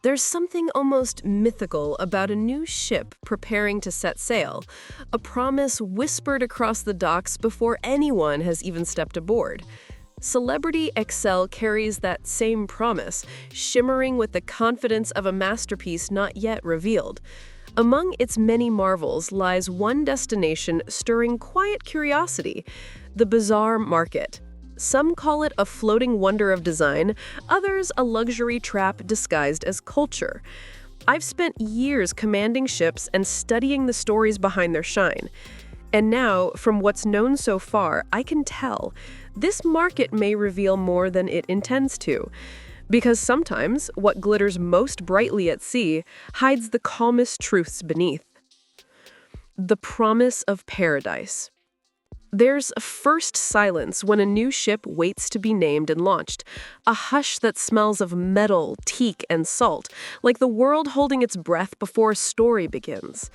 There's something almost mythical about a new ship preparing to set sail, a promise whispered across the docks before anyone has even stepped aboard. Celebrity Xcel carries that same promise, shimmering with the confidence of a masterpiece not yet revealed. Among its many marvels lies one destination stirring quiet curiosity: the Bazaar Market. Some call it a floating wonder of design, others a luxury trap disguised as culture. I've spent years commanding ships and studying the stories behind their shine. And now, from what's known so far, I can tell this market may reveal more than it intends to. Because sometimes what glitters most brightly at sea hides the calmest truths beneath. The promise of paradise. There's a first silence when a new ship waits to be named and launched, a hush that smells of metal, teak, and salt, like the world holding its breath before a story begins.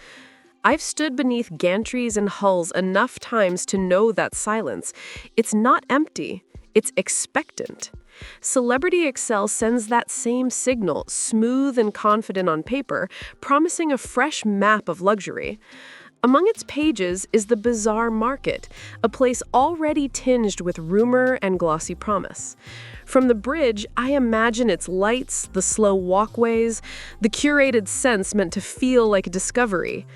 I've stood beneath gantries and hulls enough times to know that silence. It's not empty, it's expectant. Celebrity Xcel sends that same signal, smooth and confident on paper, promising a fresh map of luxury. Among its pages is the Bazaar Market, a place already tinged with rumor and glossy promise. From the bridge, I imagine its lights, the slow walkways, the curated scents meant to feel like a discovery.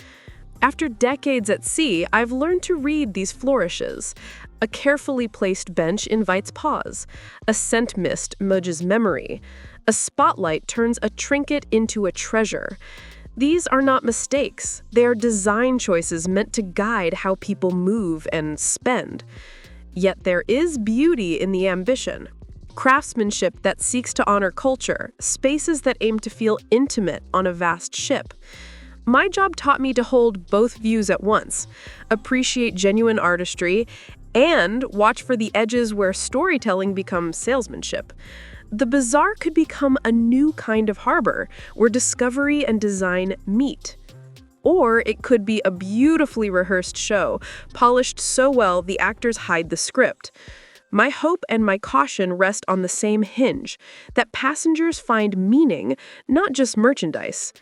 After decades at sea, I've learned to read these flourishes. A carefully placed bench invites pause. A scent mist merges memory. A spotlight turns a trinket into a treasure. These are not mistakes. They are design choices meant to guide how people move and spend. Yet there is beauty in the ambition. Craftsmanship that seeks to honor culture, spaces that aim to feel intimate on a vast ship. My job taught me to hold both views at once, appreciate genuine artistry, and watch for the edges where storytelling becomes salesmanship. The bazaar could become a new kind of harbor where discovery and design meet. Or it could be a beautifully rehearsed show, polished so well the actors hide the script. My hope and my caution rest on the same hinge, that passengers find meaning, not just merchandise.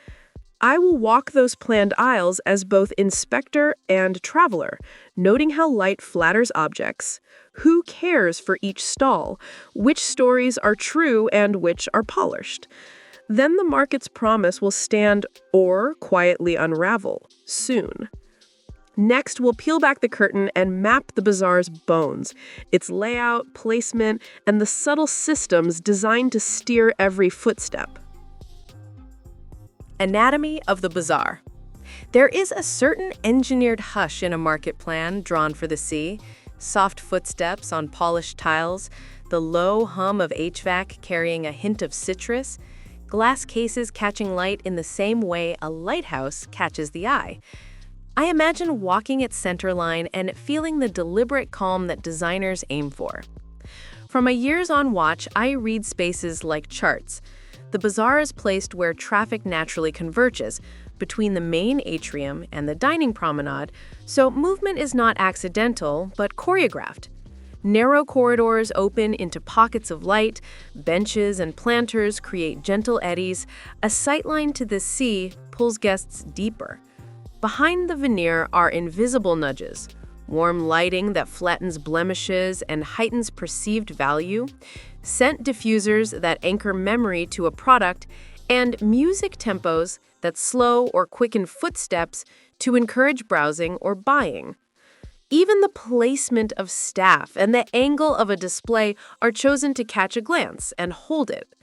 I will walk those planned aisles as both inspector and traveler, noting how light flatters objects, who cares for each stall, which stories are true and which are polished. Then the market's promise will stand or quietly unravel soon. Next, we'll peel back the curtain and map the bazaar's bones, its layout, placement, and the subtle systems designed to steer every footstep. Anatomy of the bazaar. There is a certain engineered hush in a market plan drawn for the sea, soft footsteps on polished tiles, the low hum of HVAC carrying a hint of citrus, glass cases catching light in the same way a lighthouse catches the eye. I imagine walking its center line and feeling the deliberate calm that designers aim for. From my years on watch, I read spaces like charts. The bazaar is placed where traffic naturally converges, between the main atrium and the dining promenade, so movement is not accidental, but choreographed. Narrow corridors open into pockets of light, benches and planters create gentle eddies, a sightline to the sea pulls guests deeper. Behind the veneer are invisible nudges, warm lighting that flattens blemishes and heightens perceived value, scent diffusers that anchor memory to a product, and music tempos that slow or quicken footsteps to encourage browsing or buying. Even the placement of staff and the angle of a display are chosen to catch a glance and hold it.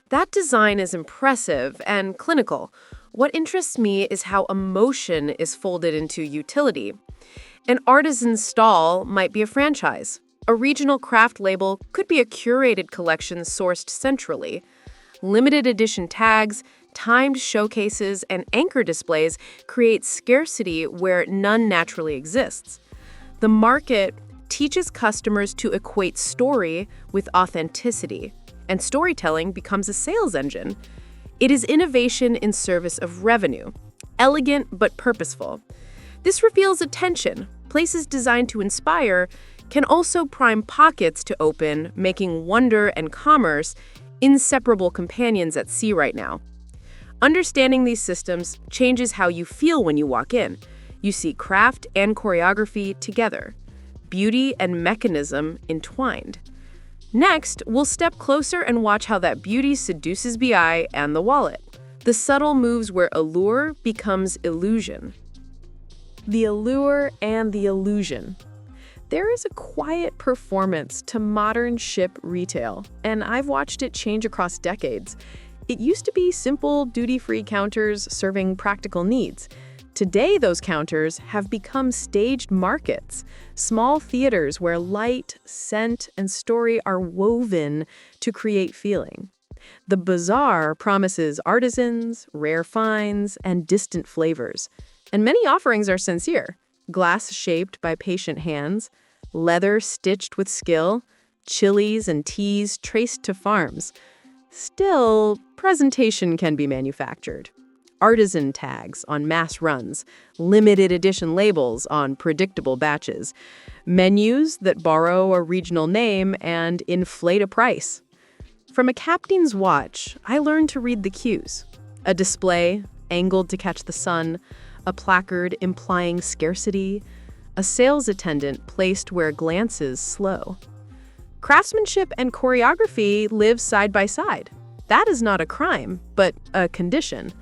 That design is impressive and clinical. What interests me is how emotion is folded into utility. An artisan stall might be a franchise. A regional craft label could be a curated collection sourced centrally. Limited edition tags, timed showcases, and anchor displays create scarcity where none naturally exists. The market teaches customers to equate story with authenticity, and storytelling becomes a sales engine. It is innovation in service of revenue, elegant but purposeful. This reveals a tension. Places designed to inspire can also prime pockets to open, making wonder and commerce inseparable companions at sea right now. Understanding these systems changes how you feel when you walk in. You see craft and choreography together, beauty and mechanism entwined. Next, we'll step closer and watch how that beauty seduces the eye and the wallet. The subtle moves where allure becomes illusion. The allure and the illusion. There is a quiet performance to modern ship retail, and I've watched it change across decades. It used to be simple, duty-free counters serving practical needs. Today, those counters have become staged markets, small theaters where light, scent, and story are woven to create feeling. The bazaar promises artisans, rare finds, and distant flavors. And many offerings are sincere. Glass shaped by patient hands, leather stitched with skill, chilies and teas traced to farms. Still, presentation can be manufactured. Artisan tags on mass runs, limited edition labels on predictable batches, menus that borrow a regional name and inflate a price. From a captain's watch, I learned to read the cues. A display angled to catch the sun, a placard implying scarcity, a sales attendant placed where glances slow. Craftsmanship and choreography live side by side. That is not a crime, but a condition.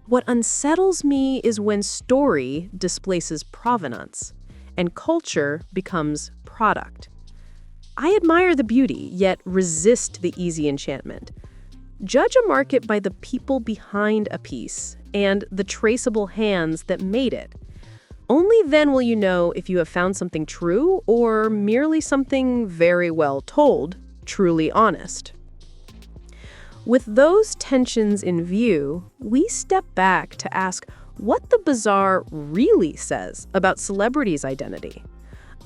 What unsettles me is when story displaces provenance and culture becomes product. I admire the beauty, yet resist the easy enchantment. Judge a market by the people behind a piece and the traceable hands that made it. Only then will you know if you have found something true or merely something very well told, truly honest. With those tensions in view, we step back to ask what the bazaar really says about celebrities' identity.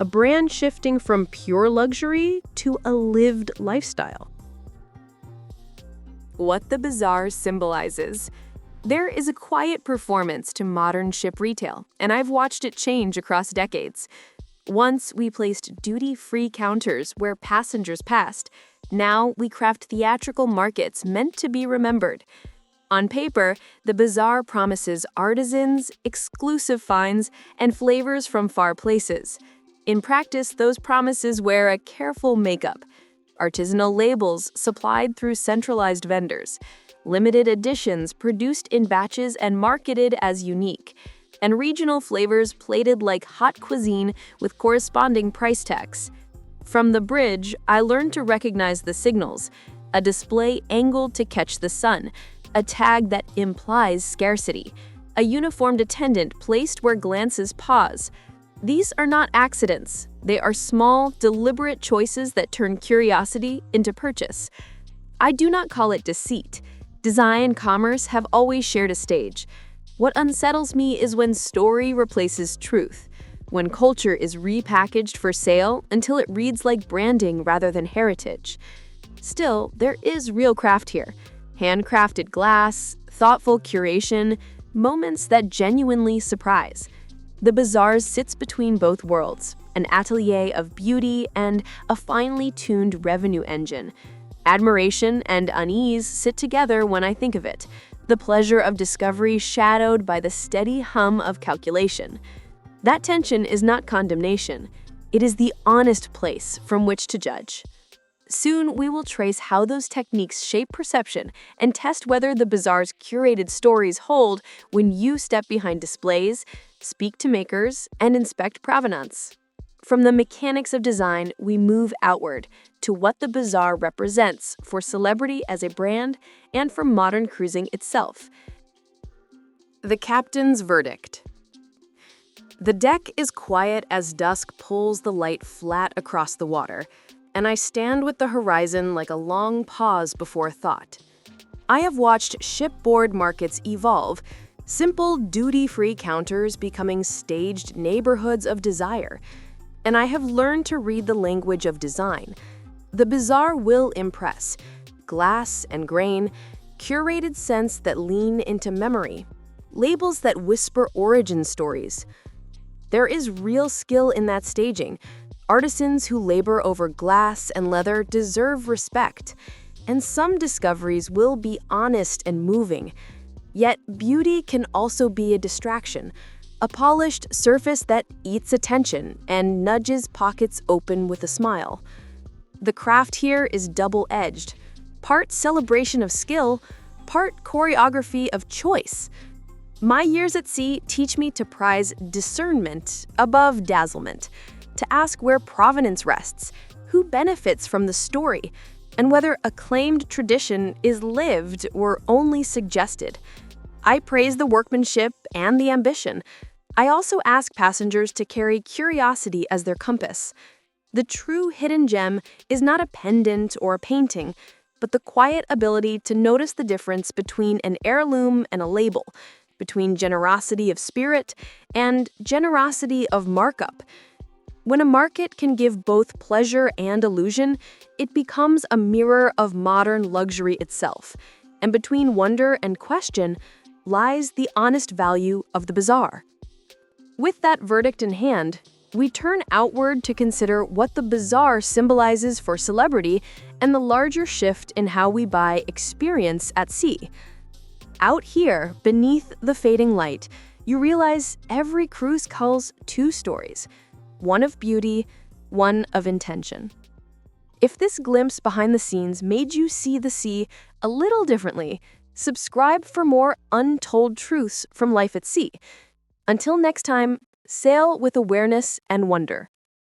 A brand shifting from pure luxury to a lived lifestyle. What the bazaar symbolizes. There is a quiet performance to modern ship retail, and I've watched it change across decades. Once we placed duty-free counters where passengers passed. Now we craft theatrical markets meant to be remembered. On paper, the bazaar promises artisans, exclusive finds, and flavors from far places. In practice, those promises wear a careful makeup. Artisanal labels supplied through centralized vendors, limited editions produced in batches and marketed as unique, and regional flavors plated like hot cuisine with corresponding price tags. From the bridge, I learned to recognize the signals: a display angled to catch the sun, a tag that implies scarcity, a uniformed attendant placed where glances pause. These are not accidents. They are small, deliberate choices that turn curiosity into purchase. I do not call it deceit. Design and commerce have always shared a stage. What unsettles me is when story replaces truth, when culture is repackaged for sale until it reads like branding rather than heritage. Still, there is real craft here. Handcrafted glass, thoughtful curation, moments that genuinely surprise. The bazaar sits between both worlds, an atelier of beauty and a finely tuned revenue engine. Admiration and unease sit together when I think of it, the pleasure of discovery shadowed by the steady hum of calculation. That tension is not condemnation. It is the honest place from which to judge. Soon, we will trace how those techniques shape perception and test whether the bazaar's curated stories hold when you step behind displays, speak to makers, and inspect provenance. From the mechanics of design, we move outward to what the bazaar represents for celebrity as a brand and for modern cruising itself. The captain's verdict. The deck is quiet as dusk pulls the light flat across the water, and I stand with the horizon like a long pause before thought. I have watched shipboard markets evolve, simple duty-free counters becoming staged neighborhoods of desire, and I have learned to read the language of design. The bazaar will impress. Glass and grain, curated scents that lean into memory, labels that whisper origin stories. There is real skill in that staging. Artisans who labor over glass and leather deserve respect. and some discoveries will be honest and moving. Yet beauty can also be a distraction, a polished surface that eats attention and nudges pockets open with a smile. The craft here is double-edged, part celebration of skill, part choreography of choice. My years at sea teach me to prize discernment above dazzlement, to ask where provenance rests, who benefits from the story, and whether a claimed tradition is lived or only suggested. I praise the workmanship and the ambition. I also ask passengers to carry curiosity as their compass. The true hidden gem is not a pendant or a painting, but the quiet ability to notice the difference between an heirloom and a label, between generosity of spirit and generosity of markup. When a market can give both pleasure and illusion, it becomes a mirror of modern luxury itself. And between wonder and question lies the honest value of the bazaar. With that verdict in hand, we turn outward to consider what the bazaar symbolizes for celebrity and the larger shift in how we buy experience at sea. Out here, beneath the fading light, you realize every cruise tells two stories, one of beauty, one of intention. If this glimpse behind the scenes made you see the sea a little differently, subscribe for more untold truths from life at sea. Until next time, sail with awareness and wonder.